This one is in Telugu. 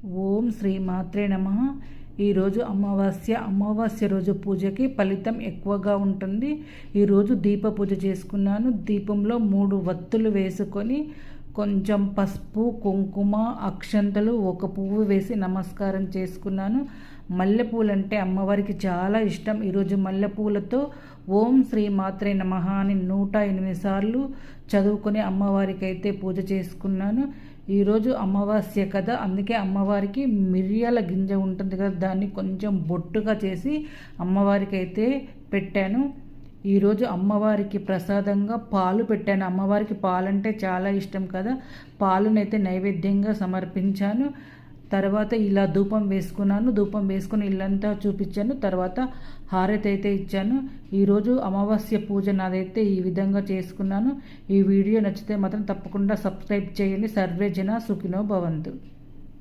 ఓం శ్రీ మాత్రే నమః. ఈరోజు అమావాస్య రోజు పూజకి ఫలితం ఎక్కువగా ఉంటుంది. ఈరోజు దీప పూజ చేసుకున్నాను. దీపంలో 3 వత్తులు వేసుకొని కొంచెం పసుపు, కుంకుమ, అక్షంతలు, ఒక పువ్వు వేసి నమస్కారం చేసుకున్నాను. మల్లెపూలు అంటే అమ్మవారికి చాలా ఇష్టం. ఈరోజు మల్లెపూలతో ఓం శ్రీ మాత్రే నమః అని 108 సార్లు చదువుకొని అమ్మవారికి అయితే పూజ చేసుకున్నాను. ఈరోజు అమావాస్య కదా, అందుకే అమ్మవారికి మిరియాల గింజ ఉంటుంది కదా, దాన్ని కొంచెం బొట్టుగా చేసి అమ్మవారికి అయితే పెట్టాను. ఈరోజు అమ్మవారికి ప్రసాదంగా పాలు పెట్టాను. అమ్మవారికి పాలంటే చాలా ఇష్టం కదా, పాలునైతే నైవేద్యంగా సమర్పించాను. తర్వాత ఇలా ధూపం వేసుకున్నాను. ధూపం వేసుకుని ఇల్లంతా చూపించాను. తర్వాత హారతి అయితే ఇచ్చాను. ఈరోజు అమావాస్య పూజ నాదైతే ఈ విధంగా చేసుకున్నాను. ఈ వీడియో నచ్చితే మాత్రం తప్పకుండా సబ్స్క్రైబ్ చేయండి. సర్వే జన సుఖినో భవంతు.